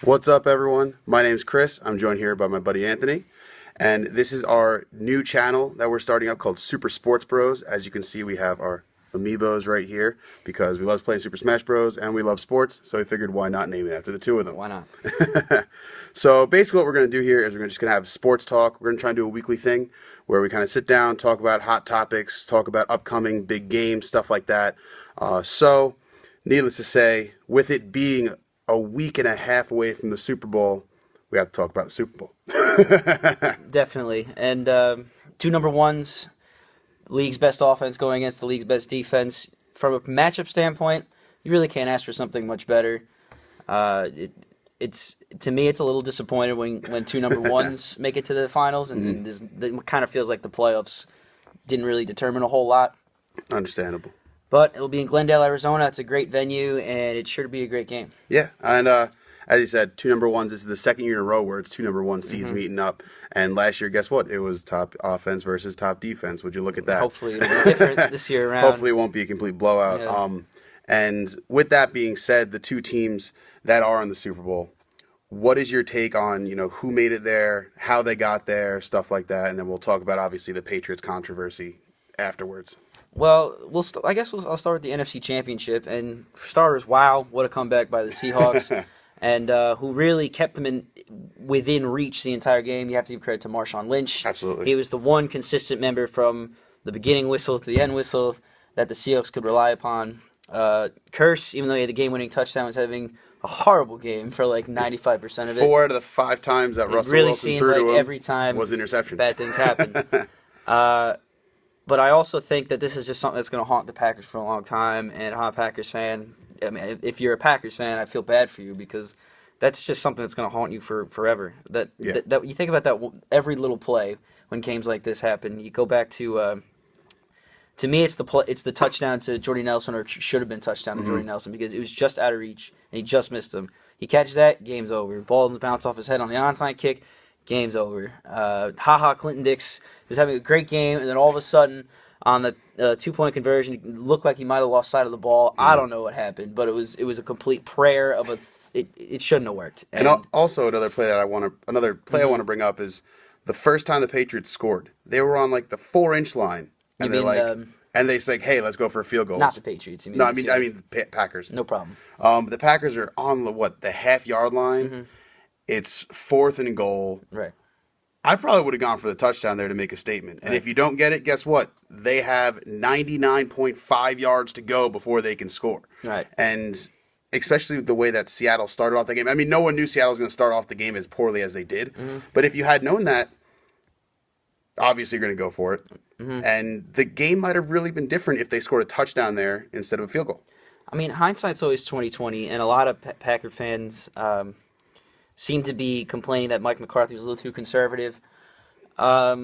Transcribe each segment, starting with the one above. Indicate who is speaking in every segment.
Speaker 1: What's up, everyone? My name's Chris. I'm joined here by my buddy Anthony. And this is our new channel that we're starting up called Super Sports Bros. As you can see, we have our amiibos right here because we love playing Super Smash Bros. And we love sports. So we figured why not name it after the two of them.
Speaker 2: Why not?
Speaker 1: So basically what we're going to do here is we're just going to have sports talk. We're going to try and do a weekly thing where we kind of sit down, talk about hot topics, talk about upcoming big games, stuff like that. So needless to say, with it being a week and a half away from the Super Bowl, we have to talk about the Super Bowl.
Speaker 2: Definitely. And two number ones, league's best offense going against the league's best defense. From a matchup standpoint, you really can't ask for something much better. It's to me, it's a little disappointed when two number ones make it to the finals, and it kind of feels like the playoffs didn't really determine a whole lot.
Speaker 1: Understandable.
Speaker 2: But it'll be in Glendale, Arizona. It's a great venue, and it's sure to be a great game.
Speaker 1: Yeah, and as you said, two number ones. This is the second year in a row where it's two number one seeds meeting up. And last year, guess what? It was top offense versus top defense. Would you look at that?
Speaker 2: Hopefully it'll be different this year around.
Speaker 1: Hopefully it won't be a complete blowout.
Speaker 2: Yeah.
Speaker 1: And with that being said, the two teams that are in the Super Bowl, what is your take on, who made it there, how they got there, stuff like that, and then we'll talk about obviously the Patriots controversy afterwards.
Speaker 2: Well, I'll start with the NFC Championship, and for starters, wow, what a comeback by the Seahawks, and who really kept them within reach the entire game. You have to give credit to Marshawn Lynch.
Speaker 1: Absolutely.
Speaker 2: He was the one consistent member from the beginning whistle to the end whistle that the Seahawks could rely upon. Curse, even though he had the game-winning touchdown, was having a horrible game for like 95% of it.
Speaker 1: 4 out of the 5 times that Russell
Speaker 2: really
Speaker 1: Wilson
Speaker 2: seemed
Speaker 1: threw to
Speaker 2: like
Speaker 1: him
Speaker 2: every time
Speaker 1: was interception.
Speaker 2: bad things happen. But I also think that this is just something that's going to haunt the Packers for a long time. And I'm a Packers fan. I mean, if you're a Packers fan, I feel bad for you because that's just something that's going to haunt you for forever. That you think about that every little play when games like this happen. You go back to me, it's the touchdown to Jordy Nelson, or it should have been touchdown to Jordy Nelson because it was just out of reach and he just missed him. He catches that, game's over. Ball bounce off his head on the onside kick. Game's over. Clinton Dix was having a great game, and then all of a sudden, on the 2-point conversion, it looked like he might have lost sight of the ball. I don't know what happened, but it was a complete prayer of it shouldn't have worked.
Speaker 1: And also another play I want to bring up is the first time the Patriots scored, they were on like the 4-inch line, and they say, "Hey, let's go for a field goal."
Speaker 2: Not the Patriots.
Speaker 1: No, I mean the Packers.
Speaker 2: No problem.
Speaker 1: The Packers are on the half-yard line. It's 4th and goal.
Speaker 2: Right.
Speaker 1: I probably would have gone for the touchdown there to make a statement. And if you don't get it, guess what? They have 99.5 yards to go before they can score.
Speaker 2: Right.
Speaker 1: And especially the way that Seattle started off the game. I mean, no one knew Seattle was going to start off the game as poorly as they did. But if you had known that, obviously you're going to go for it. And the game might have really been different if they scored a touchdown there instead of a field goal.
Speaker 2: I mean, hindsight's always 20/20, and a lot of Packer fans seem to be complaining that Mike McCarthy was a little too conservative. Yeah,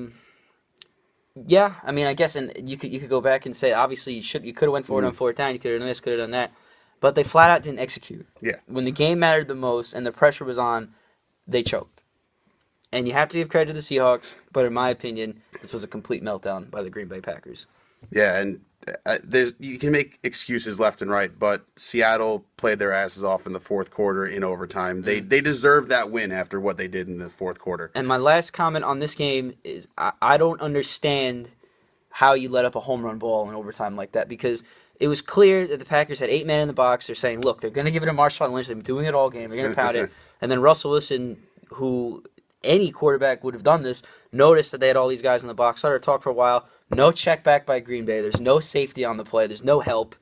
Speaker 2: I mean, I guess, and you could go back and say, obviously, you could have went for it on 4th down, you could have done this, could have done that, but they flat out didn't execute.
Speaker 1: Yeah.
Speaker 2: When the game mattered the most and the pressure was on, they choked. And you have to give credit to the Seahawks, but in my opinion, this was a complete meltdown by the Green Bay Packers.
Speaker 1: Yeah, and you can make excuses left and right, but Seattle played their asses off in the 4th quarter in overtime. They deserved that win after what they did in the 4th quarter.
Speaker 2: And my last comment on this game is I don't understand how you let up a home run ball in overtime like that because it was clear that the Packers had 8 men in the box. They're saying, look, they're going to give it to Marshawn Lynch. They've been doing it all game. They're going to pound it. And then Russell Wilson, who any quarterback would have done this, noticed that they had all these guys in the box, started to talk for a while. No check back by Green Bay. There's no safety on the play. There's no help.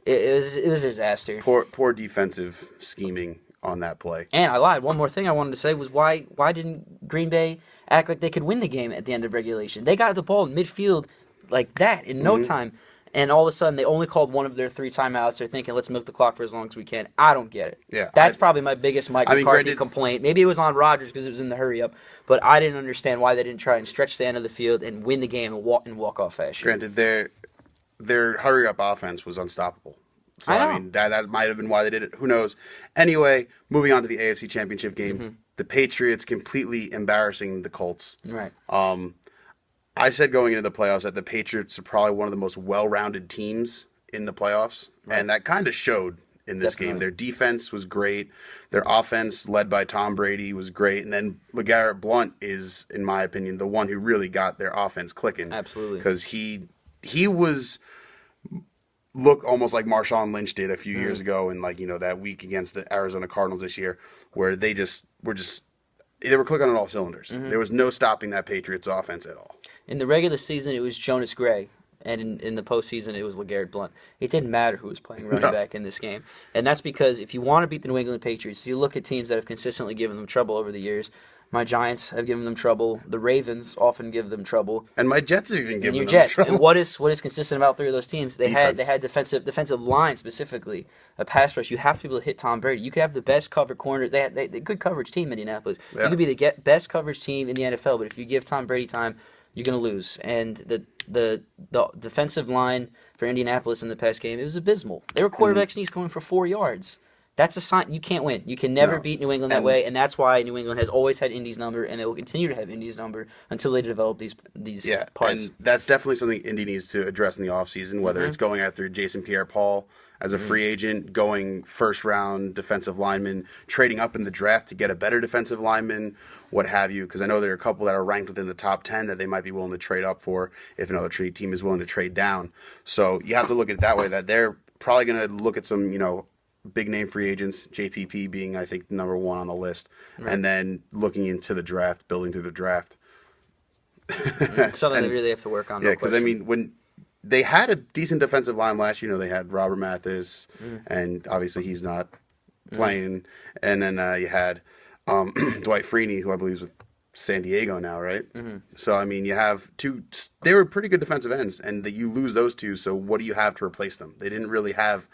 Speaker 2: It was a disaster.
Speaker 1: Poor defensive scheming on that play.
Speaker 2: And I lied. One more thing I wanted to say was why didn't Green Bay act like they could win the game at the end of regulation? They got the ball in midfield like that in no time. And all of a sudden, they only called one of their 3 timeouts. They're thinking, let's milk the clock for as long as we can. I don't get it.
Speaker 1: Yeah,
Speaker 2: That's probably my biggest Mike McCarthy complaint. Maybe it was on Rodgers because it was in the hurry-up. But I didn't understand why they didn't try and stretch the end of the field and win the game and walk-off fashion.
Speaker 1: Granted, their hurry-up offense was unstoppable. So, I mean, that might have been why they did it. Who knows? Anyway, moving on to the AFC Championship game. The Patriots completely embarrassing the Colts.
Speaker 2: Right.
Speaker 1: I said going into the playoffs that the Patriots are probably one of the most well-rounded teams in the playoffs, and that kind of showed in this game.
Speaker 2: Definitely.
Speaker 1: Their defense was great. Their offense, led by Tom Brady, was great. And then LeGarrette Blount is, in my opinion, the one who really got their offense clicking.
Speaker 2: Absolutely.
Speaker 1: Because he was look almost like Marshawn Lynch did a few years ago in that week against the Arizona Cardinals this year, where they were clicking on all cylinders. There was no stopping that Patriots offense at all.
Speaker 2: In the regular season, it was Jonas Gray, and in the postseason, it was LeGarrette Blount. It didn't matter who was playing running back in this game, and that's because if you want to beat the New England Patriots, if you look at teams that have consistently given them trouble over the years, my Giants have given them trouble. The Ravens often give them trouble.
Speaker 1: And my Jets have even given
Speaker 2: Your
Speaker 1: them
Speaker 2: Jets.
Speaker 1: trouble.
Speaker 2: And what is consistent about three of those teams? They
Speaker 1: Defense.
Speaker 2: had defensive line specifically, a pass rush. You have to be able to hit Tom Brady. You could have the best cover corners. They had the good coverage team in Indianapolis.
Speaker 1: Yeah.
Speaker 2: You could be the best coverage team in the NFL, but if you give Tom Brady time, you're going to lose. And the defensive line for Indianapolis in the past game, it was abysmal. They were quarterback sneaks going for 4 yards. That's a sign you can't win. You can never beat New England that way, and that's why New England has always had Indy's number, and they will continue to have Indy's number until they develop these parts.
Speaker 1: And that's definitely something Indy needs to address in the offseason, whether it's going after Jason Pierre-Paul as a free agent, going first-round defensive lineman, trading up in the draft to get a better defensive lineman, what have you, because I know there are a couple that are ranked within the top 10 that they might be willing to trade up for if another team is willing to trade down. So you have to look at it that way, that they're probably going to look at some, big name free agents, JPP being, I think, number one on the list, and then looking into the draft, building through the draft.
Speaker 2: Something they really have to work on.
Speaker 1: Yeah, because when they had a decent defensive line last year, they had Robert Mathis, and obviously he's not playing, and then you had Dwight Freeney, who I believe is with San Diego now, right? So you have two. They were pretty good defensive ends, and you lose those two. So what do you have to replace them? They didn't really have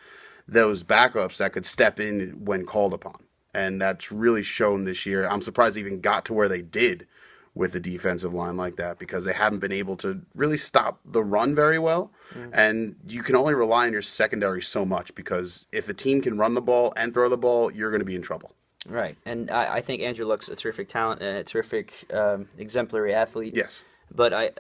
Speaker 1: those backups that could step in when called upon. And that's really shown this year. I'm surprised they even got to where they did with the defensive line like that, because they haven't been able to really stop the run very well. And you can only rely on your secondary so much, because if a team can run the ball and throw the ball, you're going to be in trouble.
Speaker 2: Right. And I think Andrew Luck's a terrific talent and a terrific exemplary athlete.
Speaker 1: Yes.
Speaker 2: But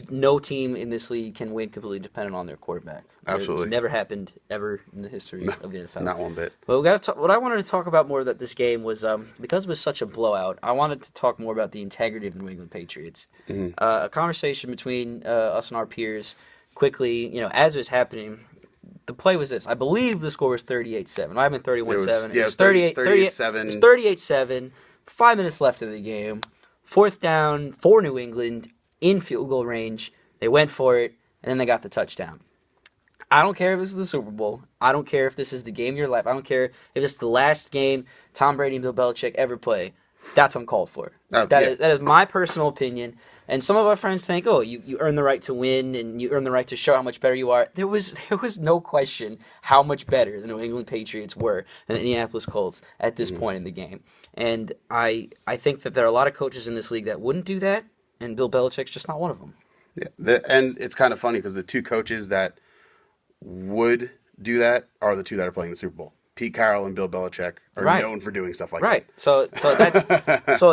Speaker 2: no team in this league can win completely dependent on their quarterback.
Speaker 1: Absolutely.
Speaker 2: It's never happened ever in the history of the NFL.
Speaker 1: Not one bit.
Speaker 2: But what I wanted to talk about more about this game was, because it was such a blowout, I wanted to talk more about the integrity of the New England Patriots. A conversation between us and our peers quickly, as it was happening, the play was this. I believe the score was 38-7. I have been 31-7.
Speaker 1: It was 38-7.
Speaker 2: It was 38-7. 5 minutes left in the game. 4th down for New England in field goal range. They went for it, and then they got the touchdown. I don't care if this is the Super Bowl. I don't care if this is the game of your life. I don't care if it's the last game Tom Brady and Bill Belichick ever play. That's uncalled for. That is my personal opinion. And some of our friends think, oh, you earn the right to win and you earn the right to show how much better you are. There was no question how much better the New England Patriots were than the Indianapolis Colts at this point in the game. And I think that there are a lot of coaches in this league that wouldn't do that, and Bill Belichick's just not one of them.
Speaker 1: Yeah, and it's kind of funny because the two coaches that would do that are the two that are playing the Super Bowl. Pete Carroll and Bill Belichick are known for doing stuff like that.
Speaker 2: Right. So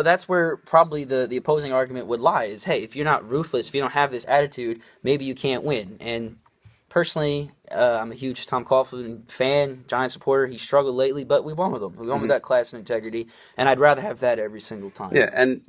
Speaker 2: that's where probably the opposing argument would lie is, hey, if you're not ruthless, if you don't have this attitude, maybe you can't win. And personally, I'm a huge Tom Coughlin fan, Giant supporter. He struggled lately, but we won with him. We won with that class and integrity, and I'd rather have that every single time.
Speaker 1: Yeah, and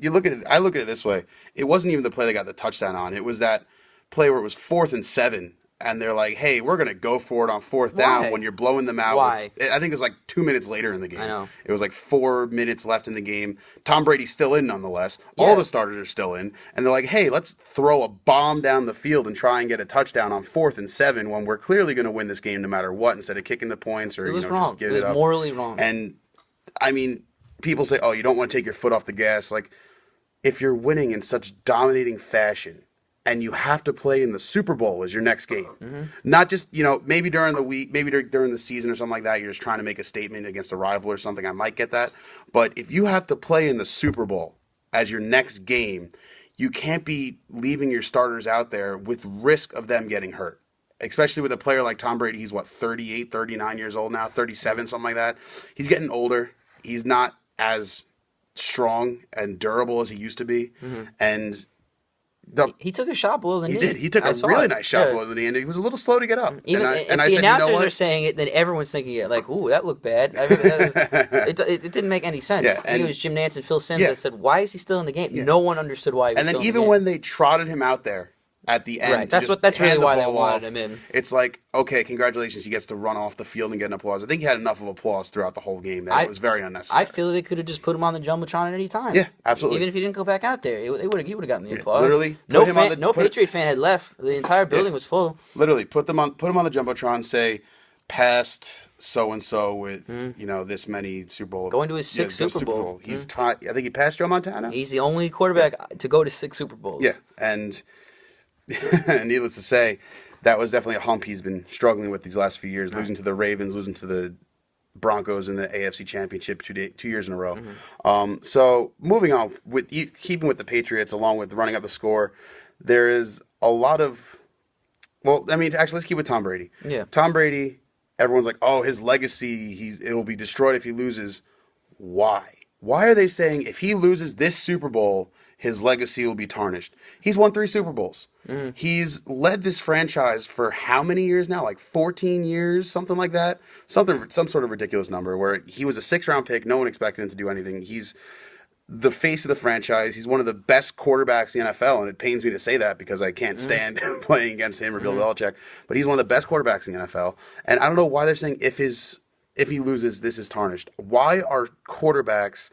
Speaker 1: I look at it this way. It wasn't even the play they got the touchdown on. It was that play where it was 4th and 7. And they're like, hey, we're going to go for it on 4th down when you're blowing them out.
Speaker 2: Why?
Speaker 1: I think it was like 2 minutes later in the game.
Speaker 2: I know.
Speaker 1: It was like 4 minutes left in the game. Tom Brady's still in nonetheless. All the starters are still in. And they're like, hey, let's throw a bomb down the field and try and get a touchdown on 4th and 7 when we're clearly going to win this game no matter what, instead of kicking the points or
Speaker 2: It was wrong.
Speaker 1: just giving it up.
Speaker 2: It was morally wrong.
Speaker 1: And, people say, oh, you don't want to take your foot off the gas. Like, if you're winning in such dominating fashion, and you have to play in the Super Bowl as your next game. Not just, maybe during the week, maybe during the season or something like that, you're just trying to make a statement against a rival or something. I might get that. But if you have to play in the Super Bowl as your next game, you can't be leaving your starters out there with risk of them getting hurt. Especially with a player like Tom Brady. He's 38, 39 years old now, 37, something like that. He's getting older. He's not as strong and durable as he used to be. And
Speaker 2: He took a shot below the knee.
Speaker 1: He did. He took a really nice shot below the knee, and he was a little slow to get up.
Speaker 2: Even
Speaker 1: and
Speaker 2: if
Speaker 1: I
Speaker 2: the
Speaker 1: said,
Speaker 2: announcers
Speaker 1: you know what?
Speaker 2: are saying it, then everyone's thinking it. Like, ooh, that looked bad. It didn't make any sense.
Speaker 1: Yeah,
Speaker 2: I think it was Jim Nantz and Phil Simms
Speaker 1: Yeah.
Speaker 2: that said, why is he still in the game?
Speaker 1: Yeah.
Speaker 2: No one understood why he was
Speaker 1: And then
Speaker 2: still in
Speaker 1: even
Speaker 2: the game.
Speaker 1: when they trotted him out there at the end,
Speaker 2: Right,
Speaker 1: to just
Speaker 2: that's really
Speaker 1: hand the
Speaker 2: why they
Speaker 1: ball
Speaker 2: wanted
Speaker 1: off,
Speaker 2: him in.
Speaker 1: It's like, okay, congratulations, he gets to run off the field and get an applause. I think he had enough of applause throughout the whole game that it was very unnecessary.
Speaker 2: I feel they could have just put him on the jumbotron at any time.
Speaker 1: Yeah, absolutely.
Speaker 2: Even if he didn't go back out there, he would have gotten the
Speaker 1: Yeah,
Speaker 2: applause.
Speaker 1: literally,
Speaker 2: no
Speaker 1: put him on
Speaker 2: no Patriot fan had left. The entire building was full.
Speaker 1: Literally, put him on the jumbotron. Say, past so and so with this many Super Bowl.
Speaker 2: Going to his sixth Super Bowl.
Speaker 1: He's tied. I think he passed Joe Montana.
Speaker 2: He's the only quarterback to go to 6 Super Bowls.
Speaker 1: Yeah, and needless to say, that was definitely a hump he's been struggling with these last few years, losing to the Ravens, losing to the Broncos in the AFC Championship 2 years in a row. So moving on, keeping with the Patriots, along with running up the score, there is a lot of. Well, I mean, actually, let's keep with Tom Brady.
Speaker 2: Yeah.
Speaker 1: Tom Brady, everyone's like, oh, his legacy, it'll be destroyed if he loses. Why? Why are they saying if he loses this Super Bowl, his legacy will be tarnished? He's won 3 Super Bowls. He's led this franchise for how many years now? Like 14 years, something like that. Some sort of ridiculous number where he was a 6th-round pick. No one expected him to do anything. He's the face of the franchise. He's one of the best quarterbacks in the NFL, and it pains me to say that because I can't stand playing against him or Bill Belichick. But he's one of the best quarterbacks in the NFL, and I don't know why they're saying if he loses, this is tarnished. Why are quarterbacks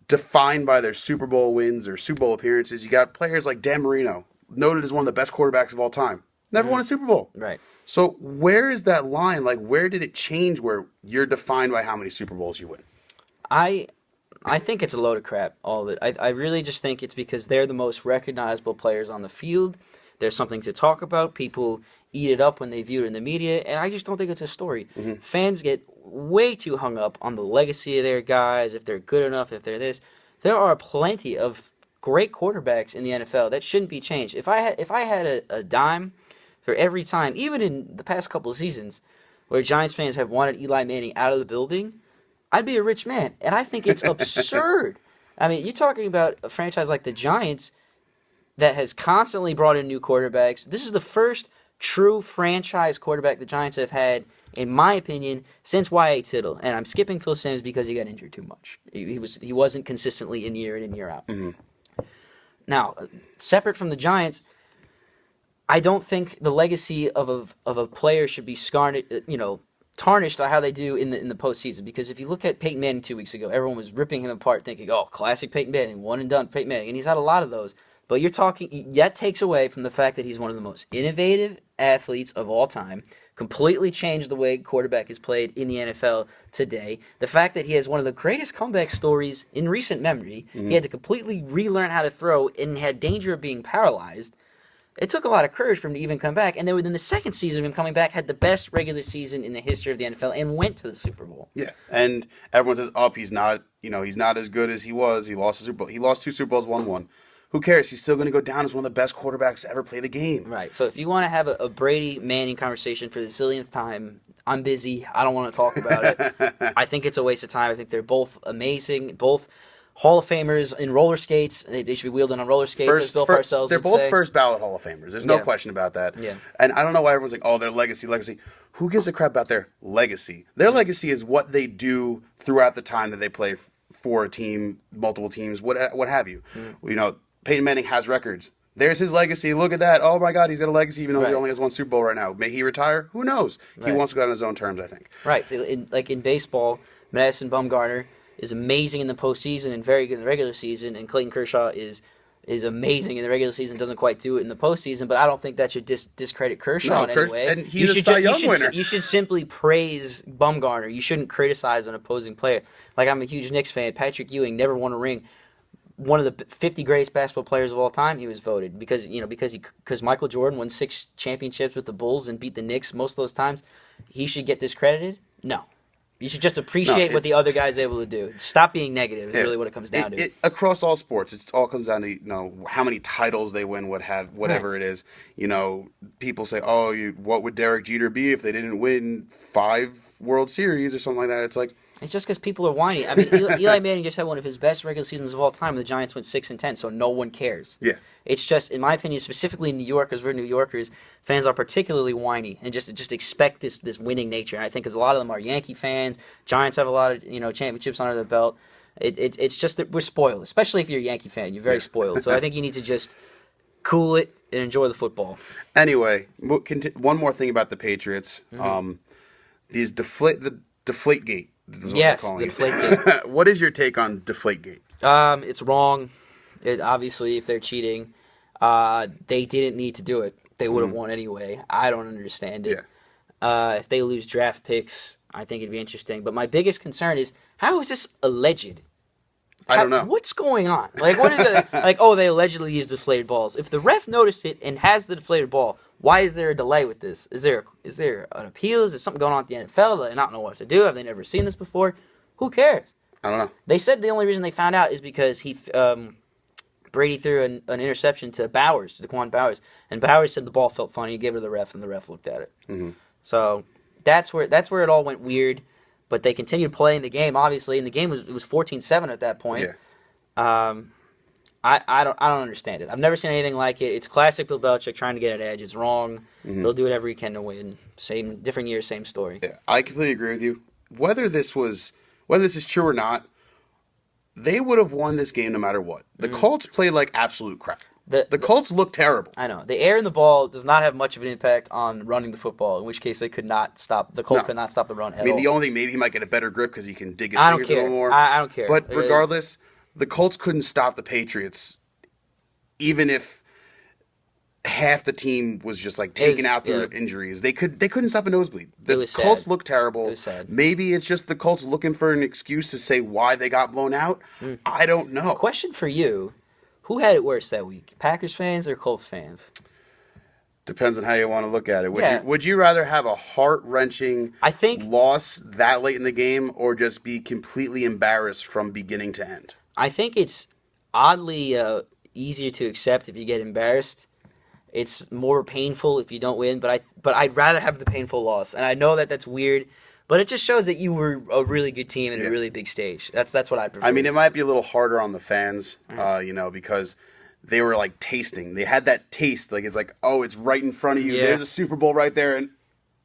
Speaker 1: defined by their Super Bowl wins or Super Bowl appearances? You got players like Dan Marino, noted as one of the best quarterbacks of all time, never won a Super Bowl.
Speaker 2: Right.
Speaker 1: So where is that line? Like, where did it change where you're defined by how many Super Bowls you win?
Speaker 2: I think it's a load of crap, all of it. I really just think it's because they're the most recognizable players on the field. There's something to talk about. People eat it up when they view it in the media, and I just don't think it's a story. Fans get way too hung up on the legacy of their guys, if they're good enough, if they're this. There are plenty of great quarterbacks in the NFL that shouldn't be changed. If I had a dime for every time, even in the past couple of seasons, where Giants fans have wanted Eli Manning out of the building, I'd be a rich man. And I think it's absurd. I mean, you're talking about a franchise like the Giants that has constantly brought in new quarterbacks. This is the first true franchise quarterback the Giants have had, in my opinion, since Y.A. Tittle. And I'm skipping Phil Simms because he got injured too much. He wasn't consistently in year in and year out. Now, separate from the Giants, I don't think the legacy of a player should be tarnished by how they do in the postseason. Because if you look at Peyton Manning 2 weeks ago, everyone was ripping him apart, thinking, "Oh, classic Peyton Manning, one and done Peyton Manning," and he's had a lot of those. But that takes away from the fact that he's one of the most innovative athletes of all time. Completely changed the way quarterback is played in the NFL today. The fact that he has one of the greatest comeback stories in recent memory. He had to completely relearn how to throw and had danger of being paralyzed. It took a lot of courage for him to even come back. And then within the second season of him coming back, had the best regular season in the history of the NFL and went to the Super Bowl.
Speaker 1: Yeah, and everyone says, "Oh, he's not. He's not as good as he was. He lost a Super Bowl. He lost 2 Super Bowls, won one. Who cares? He's still going to go down as one of the best quarterbacks to ever play the game."
Speaker 2: Right. So if you want to have a Brady Manning conversation for the zillionth time, I'm busy. I don't want to talk about it. I think it's a waste of time. I think they're both amazing, both Hall of Famers in roller skates. They should be wielding on roller skates, as Bill Parcells
Speaker 1: They're
Speaker 2: would
Speaker 1: both
Speaker 2: say.
Speaker 1: first ballot Hall of Famers. There's no question about that.
Speaker 2: Yeah.
Speaker 1: And I don't know why everyone's like, "Oh, their legacy." Who gives a crap about their legacy? Their legacy is what they do throughout the time that they play for a team, multiple teams, what have you. Peyton Manning has records. There's his legacy. Look at that. Oh my God, he's got a legacy even though he only has 1 Super Bowl right now. May he retire? Who knows? He wants to go on his own terms, I think.
Speaker 2: Right. So in baseball, Madison Bumgarner is amazing in the postseason and very good in the regular season, and Clayton Kershaw is amazing in the regular season, doesn't quite do it in the postseason, but I don't think that should discredit Kershaw in any way.
Speaker 1: And he's a Cy Young winner.
Speaker 2: You should simply praise Bumgarner. You shouldn't criticize an opposing player. Like, I'm a huge Knicks fan. Patrick Ewing never won a ring. One of the 50 greatest basketball players of all time, he was voted because Michael Jordan won 6 championships with the Bulls and beat the Knicks most of those times. He should get discredited? No. You should just appreciate what the other guy's able to do. Stop being negative is really what it comes down to.
Speaker 1: Across all sports, it all comes down to how many titles they win, whatever it is. People say, "Oh, what would Derek Jeter be if they didn't win 5 World Series or something like that?" It's like,
Speaker 2: It's just because people are whiny. I mean, Eli Manning just had one of his best regular seasons of all time. And the Giants went 6-10, so no one cares.
Speaker 1: Yeah.
Speaker 2: It's just, in my opinion, specifically in New York, because we're New Yorkers, fans are particularly whiny and just expect this winning nature. And I think because a lot of them are Yankee fans, Giants have a lot of championships under their belt. It's just that we're spoiled, especially if you're a Yankee fan. You're very spoiled. So I think you need to just cool it and enjoy the football.
Speaker 1: Anyway, one more thing about the Patriots. These Deflategate.
Speaker 2: Yes, the Deflategate.
Speaker 1: What is your take on Deflategate?
Speaker 2: It's wrong. Obviously, if they're cheating, they didn't need to do it. They would have won anyway. I don't understand it.
Speaker 1: Yeah.
Speaker 2: If they lose draft picks, I think it'd be interesting. But my biggest concern is, how is this alleged?
Speaker 1: I don't know.
Speaker 2: What's going on? Like, what is it? Like, oh, they allegedly used deflated balls. If the ref noticed it and has the deflated ball, why is there a delay with this? Is there an appeal? Is there something going on at the NFL? Do they not know what to do? Have they never seen this before? Who cares?
Speaker 1: I don't know.
Speaker 2: They said the only reason they found out is because Brady threw an interception to Daquan Bowers, and Bowers said the ball felt funny. He gave it to the ref, and the ref looked at it.
Speaker 1: Mm-hmm.
Speaker 2: So that's where it all went weird. But they continued playing the game, obviously, and the game was 14-7 at that point.
Speaker 1: Yeah.
Speaker 2: I don't understand it. I've never seen anything like it. It's classic Bill Belichick trying to get an edge. It's wrong.
Speaker 1: Mm-hmm.
Speaker 2: They'll do whatever he can to win. Same different year, same story.
Speaker 1: Yeah, I completely agree with you. Whether this is true or not, they would have won this game no matter what. The Colts played like absolute crap. The Colts look terrible.
Speaker 2: I know. The air in the ball does not have much of an impact on running the football, in which case they could not stop. The Colts could not stop the run at all.
Speaker 1: The only thing, maybe he might get a better grip because he can dig his fingers a little more.
Speaker 2: I don't care.
Speaker 1: But regardless, the Colts couldn't stop the Patriots, even if half the team was just like taken out through injuries. They couldn't stop a nosebleed. The Colts look terrible.
Speaker 2: It was sad.
Speaker 1: Maybe it's just the Colts looking for an excuse to say why they got blown out. I don't know.
Speaker 2: Question for you. Who had it worse that week? Packers fans or Colts fans?
Speaker 1: Depends on how you want to look at it. Would you rather have a heart-wrenching loss that late in the game or just be completely embarrassed from beginning to end?
Speaker 2: I think it's oddly easier to accept if you get embarrassed. It's more painful if you don't win, but I'd rather have the painful loss. And I know that that's weird, but it just shows that you were a really good team in a really big stage. That's what I'd prefer.
Speaker 1: I mean, it might be a little harder on the fans, because they were like tasting. They had that taste, like it's like, oh, it's right in front of you. Yeah. There's a Super Bowl right there, and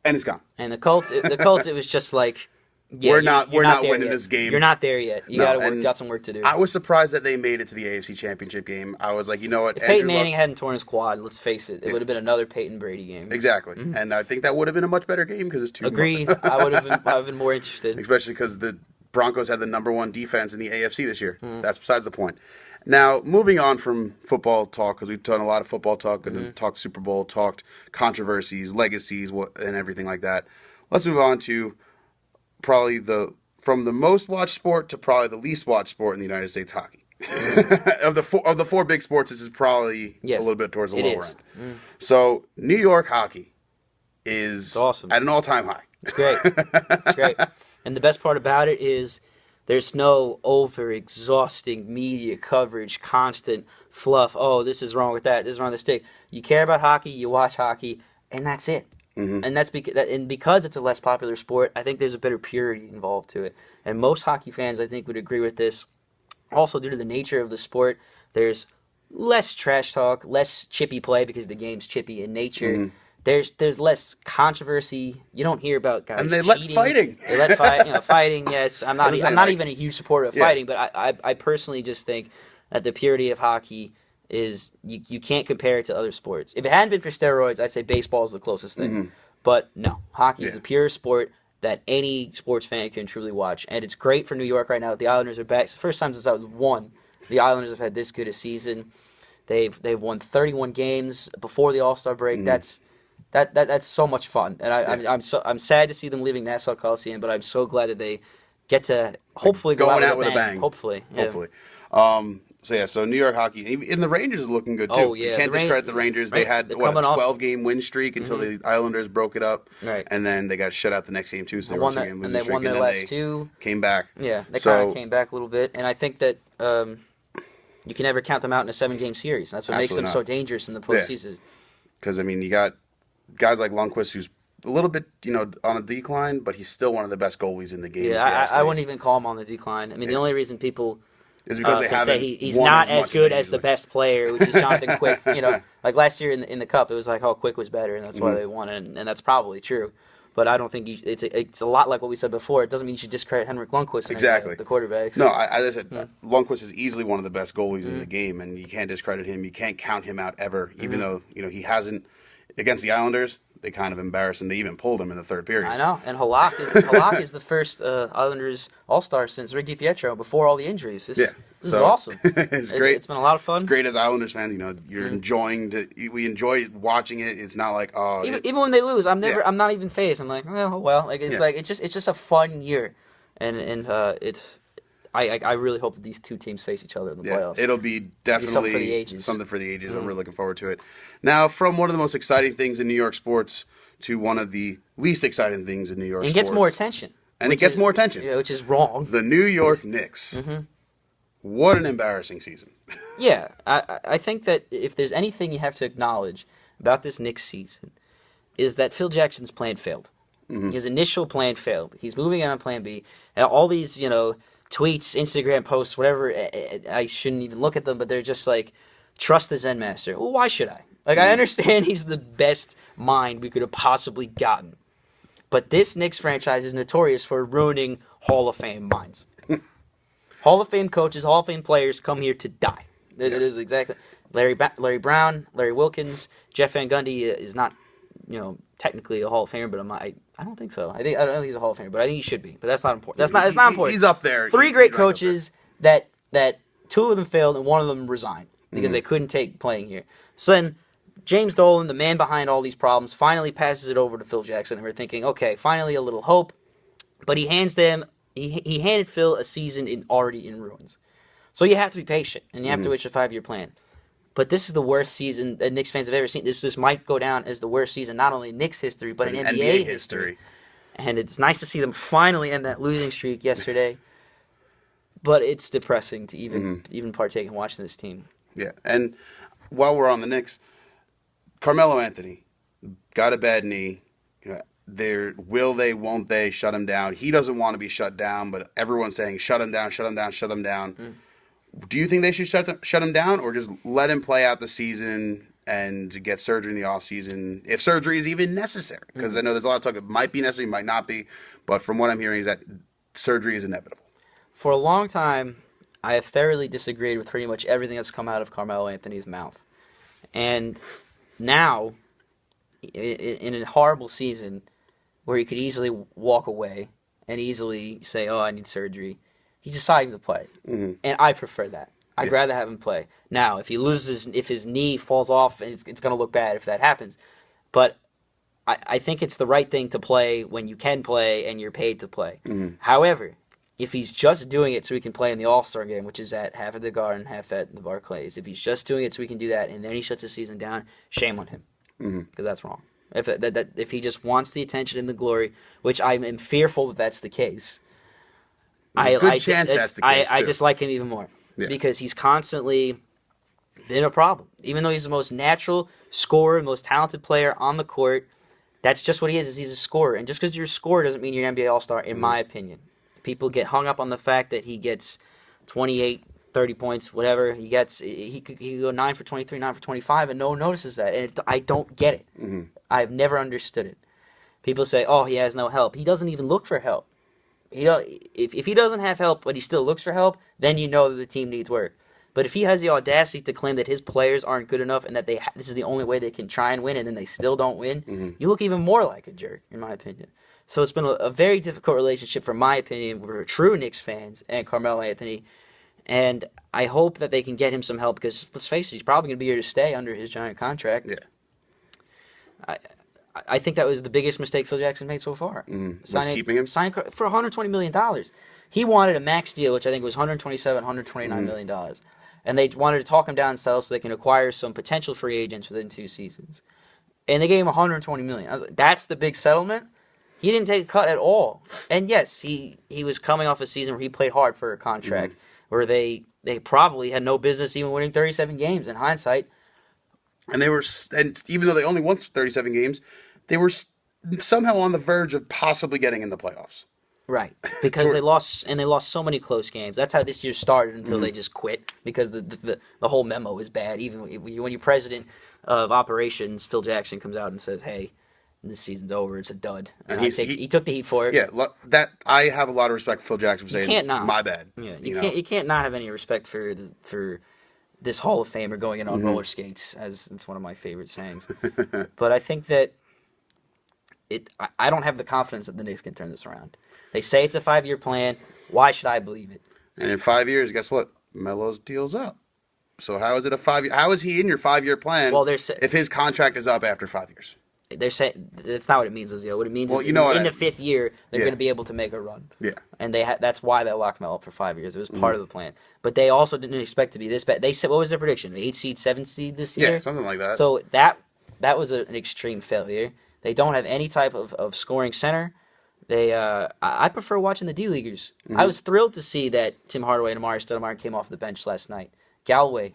Speaker 1: it's gone.
Speaker 2: And the Colts, it was just like, yeah,
Speaker 1: we're not winning this game.
Speaker 2: You're not there yet. You got some work to do.
Speaker 1: I was surprised that they made it to the AFC Championship game. I was like, you know what?
Speaker 2: If Peyton Manning hadn't torn his quad, let's face it, it would have been another Peyton Brady game.
Speaker 1: Exactly, and I think that would have been a much better game because it's two.
Speaker 2: Agreed. I would have been more interested,
Speaker 1: especially because the Broncos had the #1 defense in the AFC this year. That's besides the point. Now, moving on from football talk, because we've done a lot of football talk and talked Super Bowl, talked controversies, legacies, and everything like that. Let's move on to probably from the most watched sport to probably the least watched sport in the United States, hockey. of the four big sports, this is probably a little bit towards the lower end. So New York hockey is
Speaker 2: awesome.
Speaker 1: At an all-time high.
Speaker 2: It's great. It's great. And the best part about it is there's no over-exhausting media coverage, constant fluff. Oh, this is wrong with that. This is wrong with this stick. You care about hockey, you watch hockey, and that's it. And that's because it's a less popular sport, I think there's a better purity involved to it. And most hockey fans, I think, would agree with this. Also, due to the nature of the sport, there's less trash talk, less chippy play because the game's chippy in nature. There's less controversy. You don't hear about guys
Speaker 1: and they
Speaker 2: cheating.
Speaker 1: Let fighting.
Speaker 2: They let fighting. Yes, I'm not even a huge supporter of fighting, but I personally just think that the purity of hockey is you can't compare it to other sports. If it hadn't been for steroids, I'd say baseball is the closest thing. But no, hockey is a pure sport that any sports fan can truly watch, and it's great for New York right now. The Islanders are back. It's the first time since I was 1 the Islanders have had this good a season. They've won 31 games before the All-Star break. That's so much fun, and I'm sad to see them leaving Nassau Coliseum, but I'm so glad that they get to hopefully go out with a bang. Hopefully.
Speaker 1: So New York hockey, and the Rangers are looking good too.
Speaker 2: Oh, yeah.
Speaker 1: You can't discredit the Rangers. They had a 12-game win streak until the Islanders broke it up, and then they got shut out the next game too. So they won their last
Speaker 2: two.
Speaker 1: Came back.
Speaker 2: Yeah, they kind of came back a little bit, and I think that you can never count them out in a 7-game series. That's what makes them so dangerous in the postseason.
Speaker 1: Because you got guys like Lundqvist, who's a little bit, on a decline, but he's still one of the best goalies in the game. If you
Speaker 2: Yeah,
Speaker 1: ask
Speaker 2: I
Speaker 1: me.
Speaker 2: wouldn't even call him on the decline. I mean, the only reason people
Speaker 1: Is because they
Speaker 2: can say
Speaker 1: haven't
Speaker 2: he's
Speaker 1: won
Speaker 2: not
Speaker 1: as much
Speaker 2: as good
Speaker 1: they
Speaker 2: as the
Speaker 1: usually.
Speaker 2: best player, which is Jonathan Quick. Like last year in the Cup, it was like, oh, Quick was better, and that's why they won, and that's probably true. But I don't think it's a lot like what we said before. It doesn't mean you should discredit Henrik Lundqvist and
Speaker 1: Exactly.
Speaker 2: the quarterbacks.
Speaker 1: No, as I said, Lundqvist is easily one of the best goalies in the game, and you can't discredit him. You can't count him out ever, even though he hasn't against the Islanders. They kind of embarrassed him. They even pulled him in the third period.
Speaker 2: I know, and Halak is the first Islanders All-Star since Rick DiPietro before all the injuries. This is awesome.
Speaker 1: It's great.
Speaker 2: It's been a lot of fun.
Speaker 1: It's great as Islanders fans. You're we enjoy watching it. It's not like
Speaker 2: Even when they lose, I'm not even phased. I'm like, oh well, like it's just a fun year, and it's. I really hope that these two teams face each other in the playoffs.
Speaker 1: It'll be definitely
Speaker 2: something for the ages.
Speaker 1: Something for the ages. I'm really looking forward to it. Now, from one of the most exciting things in New York sports to one of the least exciting things in New York sports.
Speaker 2: It gets more attention.
Speaker 1: And it gets more attention.
Speaker 2: Yeah, which is wrong.
Speaker 1: The New York Knicks. What an embarrassing season.
Speaker 2: Yeah, I think that if there's anything you have to acknowledge about this Knicks season, is that Phil Jackson's plan failed. His initial plan failed. He's moving on plan B. And all these, tweets, Instagram posts, whatever, I shouldn't even look at them, but they're just like, trust the Zen Master. Well, why should I? Like, I understand he's the best mind we could have possibly gotten. But this Knicks franchise is notorious for ruining Hall of Fame minds. Hall of Fame coaches, Hall of Fame players come here to die. It is exactly. Larry Brown, Larry Wilkins, Jeff Van Gundy is not, technically a Hall of Famer, but I don't think so. I don't think he's a Hall of Famer, but I think he should be. But that's not important. It's not important.
Speaker 1: He's up there.
Speaker 2: Three great coaches that two of them failed and one of them resigned because they couldn't take playing here. So then James Dolan, the man behind all these problems, finally passes it over to Phil Jackson, and we're thinking, okay, finally a little hope. But he handed Phil a season already in ruins. So you have to be patient, and you have to wait a 5-year plan. But this is the worst season that Knicks fans have ever seen. This might go down as the worst season, not only in Knicks history, but in NBA history. And it's nice to see them finally end that losing streak yesterday. But it's depressing to even partake in watching this team.
Speaker 1: Yeah, and while we're on the Knicks, Carmelo Anthony got a bad knee. Won't they shut him down? He doesn't want to be shut down, but everyone's saying shut him down, shut him down, shut him down. Do you think they should shut him down, or just let him play out the season and get surgery in the offseason, if surgery is even necessary? Because I know there's a lot of talk it might be necessary, might not be, but from what I'm hearing is that surgery is inevitable.
Speaker 2: For a long time, I have thoroughly disagreed with pretty much everything that's come out of Carmelo Anthony's mouth. And now, in a horrible season where he could easily walk away and easily say, oh, I need surgery, he's deciding to play. And I prefer that. I'd rather have him play. Now, if he loses, if his knee falls off, and it's going to look bad if that happens. But I think it's the right thing to play when you can play and you're paid to play. However, if he's just doing it so he can play in the All-Star game, which is at half at the Garden, half at the Barclays, if he's just doing it so he can do that and then he shuts the season down, shame on him. Because that's wrong. If he just wants the attention and the glory, which I am fearful that that's the case, I dislike him even more.
Speaker 1: Yeah.
Speaker 2: Because he's constantly been a problem. Even though he's the most natural scorer, most talented player on the court, that's just what he is he's a scorer. And just because you're a scorer doesn't mean you're an NBA All-Star, in my opinion. People get hung up on the fact that he gets 28, 30 points, whatever he gets. He could go 9 for 23, 9 for 25, and no one notices that. And I don't get it. I've never understood it. People say, oh, he has no help. He doesn't even look for help. If he doesn't have help, but he still looks for help, then you know that the team needs work. But if he has the audacity to claim that his players aren't good enough and that this is the only way they can try and win, and then they still don't win, you look even more like a jerk, in my opinion. So it's been a very difficult relationship, from my opinion, for true Knicks fans and Carmelo Anthony. And I hope that they can get him some help because, let's face it, he's probably going to be here to stay under his giant contract.
Speaker 1: Yeah.
Speaker 2: I think that was the biggest mistake Phil Jackson made so far.
Speaker 1: Keeping him?
Speaker 2: Signing for $120 million. He wanted a max deal, which I think was $127, $129 million. And they wanted to talk him down so they can acquire some potential free agents within 2 seasons. And they gave him $120 million. I was like, that's the big settlement? He didn't take a cut at all. And yes, he was coming off a season where he played hard for a contract, where they probably had no business even winning 37 games in hindsight.
Speaker 1: And even though they only won 37 games, they were somehow on the verge of possibly getting in the playoffs.
Speaker 2: Right, because they lost so many close games. That's how this year started until they just quit because the whole memo is bad. Even when your president of operations, Phil Jackson, comes out and says, "Hey, this season's over. It's a dud," and he took the heat for it.
Speaker 1: Yeah, that I have a lot of respect for Phil Jackson for saying,
Speaker 2: can't not.
Speaker 1: "My bad."
Speaker 2: Yeah, you can't not have any respect for this Hall of Famer going in on roller skates, as it's one of my favorite sayings. But I think that I don't have the confidence that the Knicks can turn this around. They say it's a 5-year plan. Why should I believe it?
Speaker 1: And in 5 years, guess what? Melo's deal's up. So how is it a 5-year? How is he in your 5-year plan?
Speaker 2: Well,
Speaker 1: if his contract is up after 5 years.
Speaker 2: They're saying that's not what it means, Lizio. What it means is
Speaker 1: you know
Speaker 2: in the 5th year they're
Speaker 1: Yeah.
Speaker 2: going to be able to make a run.
Speaker 1: Yeah.
Speaker 2: And that's why they locked Melo up for 5 years. It was part of the plan. But they also didn't expect to be this bad. They said, what was their prediction? 8 seed, 7 seed this year?
Speaker 1: Yeah, something like that.
Speaker 2: So that was an extreme failure. They don't have any type of scoring center. I prefer watching the D-Leaguers. I was thrilled to see that Tim Hardaway and Amari Stoudemire came off the bench last night. Galway,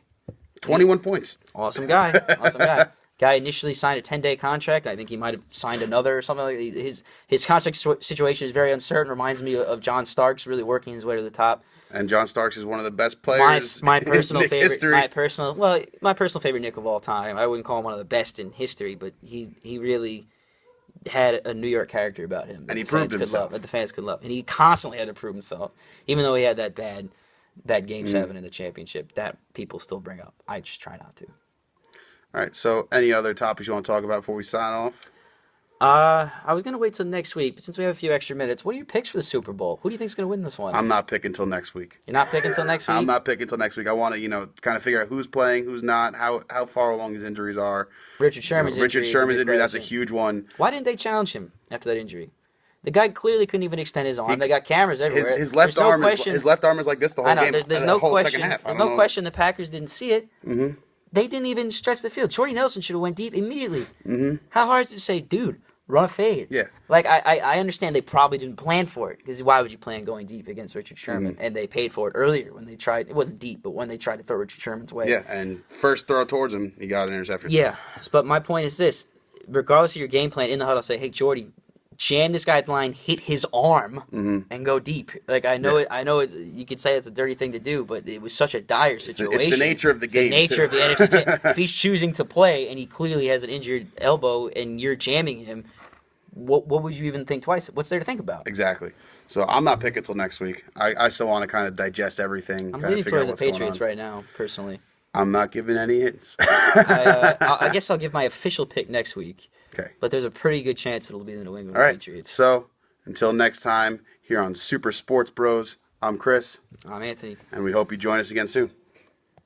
Speaker 1: 21 points.
Speaker 2: awesome guy. Awesome guy. Guy initially signed a 10-day contract. I think he might have signed another or something like that. His contract situation is very uncertain. Reminds me of John Starks really working his way to the top.
Speaker 1: And John Starks is one of the best players
Speaker 2: My personal
Speaker 1: in
Speaker 2: favorite.
Speaker 1: history.
Speaker 2: My personal favorite Knick of all time. I wouldn't call him one of the best in history, but he really had a New York character about him.
Speaker 1: And he proved himself.
Speaker 2: That the fans could love. And he constantly had to prove himself. Even though he had that bad Game 7 in the championship, that people still bring up. I just try not to.
Speaker 1: All right, so any other topics you want to talk about before we sign off?
Speaker 2: I was going to wait till next week, but since we have a few extra minutes, what are your picks for the Super Bowl? Who do you think is going to win this one?
Speaker 1: I'm not picking until next week.
Speaker 2: You're not picking until next week?
Speaker 1: I'm not picking until next week. I want to, kind of figure out who's playing, who's not, how far along his injuries are.
Speaker 2: Richard Sherman's injury.
Speaker 1: That's a huge one.
Speaker 2: Why didn't they challenge him after that injury? The guy clearly couldn't even extend his arm. They got cameras everywhere.
Speaker 1: His left arm is like this the whole game.
Speaker 2: There's
Speaker 1: the
Speaker 2: no
Speaker 1: whole
Speaker 2: question.
Speaker 1: second half.
Speaker 2: There's no question the Packers didn't see it.
Speaker 1: Mm-hmm.
Speaker 2: They didn't even stretch the field. Jordy Nelson should have went deep immediately. Mm-hmm. How hard is it to say, dude, run a fade?
Speaker 1: Yeah.
Speaker 2: Like, I understand they probably didn't plan for it, because why would you plan going deep against Richard Sherman? Mm-hmm. And they paid for it earlier when they tried. It wasn't deep, but when they tried to throw Richard Sherman's way.
Speaker 1: Yeah, and first throw towards him, he got an interception.
Speaker 2: Yeah, but my point is this. Regardless of your game plan, in the huddle, say, hey, Jordy, jam this guy's line, hit his arm, and go deep. Like, I know it. You could say it's a dirty thing to do, but it was such a dire situation.
Speaker 1: It's the nature of the game.
Speaker 2: The nature of the NFC. If he's choosing to play and he clearly has an injured elbow and you're jamming him, what would you even think twice? What's there to think about?
Speaker 1: Exactly. So I'm not picking until next week. I still want to kind of digest everything.
Speaker 2: I'm leaning towards the Patriots right now, personally.
Speaker 1: I'm not giving any hints.
Speaker 2: I guess I'll give my official pick next week.
Speaker 1: Okay.
Speaker 2: But there's a pretty good chance it'll be the New England Patriots.
Speaker 1: So until next time, here on Super Sports Bros, I'm Chris.
Speaker 2: I'm Anthony.
Speaker 1: And we hope you join us again soon.